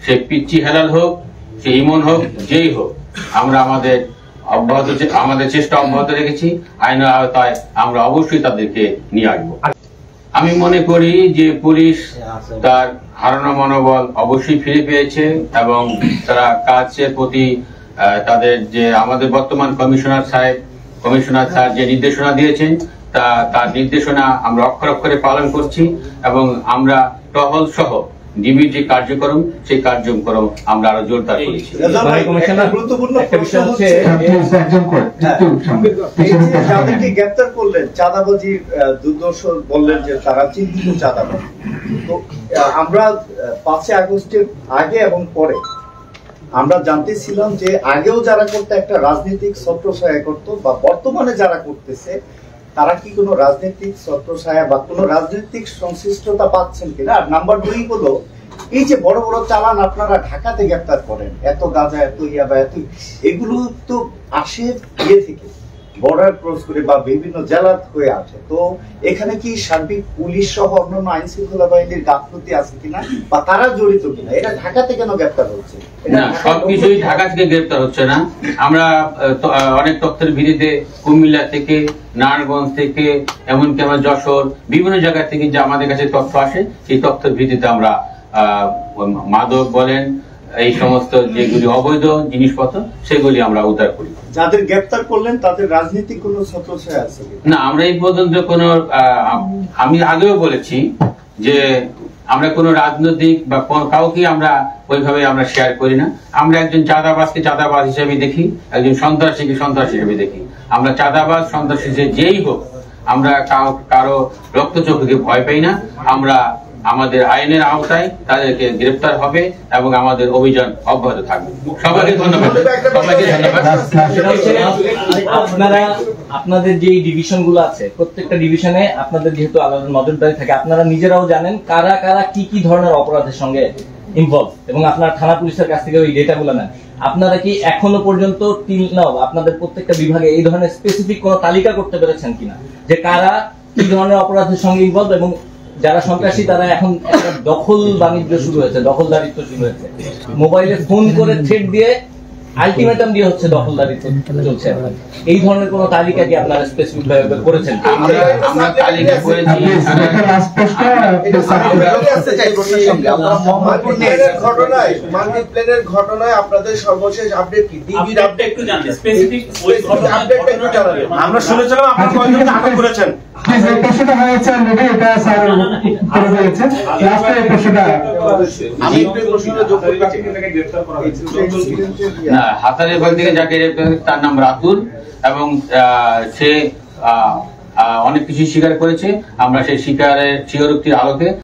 সে পিচ্চি হেলাল হোক, সে ইমন হোক, যেই হোক, আমরা আমাদের চেষ্টা অব্যাহত রেখেছি। আইনের আওতায় আমরা অবশ্যই তাদেরকে নিয়ে আসবো। আমি মনে করি যে পুলিশ তার হারানো মনোবল অবশ্যই ফিরে পেয়েছে এবং তারা কাজের প্রতি তাদের যে আমাদের বর্তমান কমিশনার স্যার যে নির্দেশনা দিয়েছেন তার নির্দেশনা আমরা অক্ষরে অক্ষরে পালন করছি এবং আমরা টহল সহ ডিবির যে কার্যক্রম সেই কার্যক্রম আমরা আরো জোরদার করেছি। গ্রেপ্তার করলেন চাঁদাবাজি দুর্দর্শ বললেন যে তারা চিহ্নিত চাঁদাবাজি, তো আমরা 5 আগস্টের আগে এবং পরে আমরা জানতেছিলাম যে আগেও যারা করতে একটা রাজনৈতিক ছত্রছায়া করতো বা বর্তমানে যারা করতেছে তারা কি কোনো রাজনৈতিক ছত্রছায়া বা কোনো রাজনৈতিক সংশ্লিষ্টতা পাচ্ছেন কিনা। আর নাম্বার 2 হলো এই যে বড় বড় চালান আপনারা ঢাকাতে গ্রেপ্তার করেন, এত গাঁজা, এত ইয়াবা, এত, এগুলো তো আসে ইয়ে থেকে বর্ডার ক্রস করে বা বিভিন্ন জেলা হয়ে আসে। তো এখানে কি সার্বিক পুলিশ সহ অন্যান্য আইন শৃঙ্খলা বাহিনীর গাফলতি আছে কিনা বা তারা জড়িত কিনা? এটা ঢাকাতে কেন গ্রেপ্তার হচ্ছে? না, সবকিছুই ঢাকা থেকে গ্রেপ্তার হচ্ছে না। আমরা অনেক তথ্যের ভিত্তিতে কুমিল্লা থেকে, নারায়ণগঞ্জ থেকে, এমনকি আমরা যশোর, বিভিন্ন জায়গা থেকে যে আমাদের কাছে তথ্য আসে সেই তথ্যের ভিত্তিতে আমরা মাদক বলেন, এই সমস্ত যেগুলি অবৈধ জিনিসপত্র সেগুলি আমরা উদ্ধার করি। যাদের গ্রেপ্তার করলেন তাদের রাজনৈতিক কোন ছত্রছায়া আছে না? আমরা এই পর্যন্ত কোন, আমি আগেও বলেছি যে আমরা কোন রাজনৈতিক বা কাউকে আমরা ওইভাবে আমরা শেয়ার করি না। আমরা একজন চাঁদাবাজকে চাঁদাবাজ হিসেবে দেখি, একজন সন্ত্রাসীকে সন্ত্রাসী হিসেবে দেখি। আমরা চাঁদাবাজ সন্ত্রাসী যেই হোক, আমরা কারো রক্তচক্ষুকে ভয় পাই না। আমরা আমাদের আইনের আওতায় তাদেরকে গ্রেপ্তার হবে এবং আমাদের অভিযান অব্যাহত থাকবে। সবাইকে ধন্যবাদ। আপনারা আপনাদের যে ডিভিশন গুলো আছে প্রত্যেকটা ডিভিশনে আপনাদের যেহেতু আলাদা নজরদারি থাকে, আপনারা নিজেরাও জানেন কারা কারা কি কি ধরনের অপরাধের সঙ্গে ইনভলভ এবং আপনার থানা পুলিশের কাছ থেকে ওই ডেটা গুলো নেন। আপনারা কি এখনো পর্যন্ত আপনাদের প্রত্যেকটা বিভাগে এই ধরনের স্পেসিফিক কোন তালিকা করতে পেরেছেন কিনা যে কারা কি ধরনের অপরাধের সঙ্গে ইনভলভ? এবং যারা সন্ত্রাসী তারা এখন একটা দখল বাণিজ্য শুরু হয়েছে, দখলদারিত্ব শুরু হয়েছে, মোবাইলে ফোন করে থ্রেট দিয়ে আলটিমেটাম দিয়ে হচ্ছে দখলদারিত্ব চলছে। এই ধরনের কোন তালিকা কি আপনারা স্পেসিফিক ভাবে করেছেন? আমরা তালিকা করেছি। প্লেনের ঘটনায় আপনাদের সর্বশেষ আপডেট কি? ডিবির আপডেট একটু জানতে স্পেসিফিক ওই আপডেট একটু জানাবেন। আমরা শুনেছিলাম আপনারা কয়েকজনকে আটক করেছেন। প্রশ্নটা হয়েছে অলরেডি, এটা স্যার করে দিয়েছে। লাস্টে এই প্রশ্নটা আমি একটু প্রশ্নটা যোগ করতে চাই। এটাকে গ্রেফতার করা হয়েছে না, হাতারেবাগ থেকে যাকে গ্রেফতার করেছে তার নাম রাতুল এবং সে অনেক কিছু স্বীকার করেছে। আমরা সেই স্বীকারের স্বীকারোক্তির আলোকে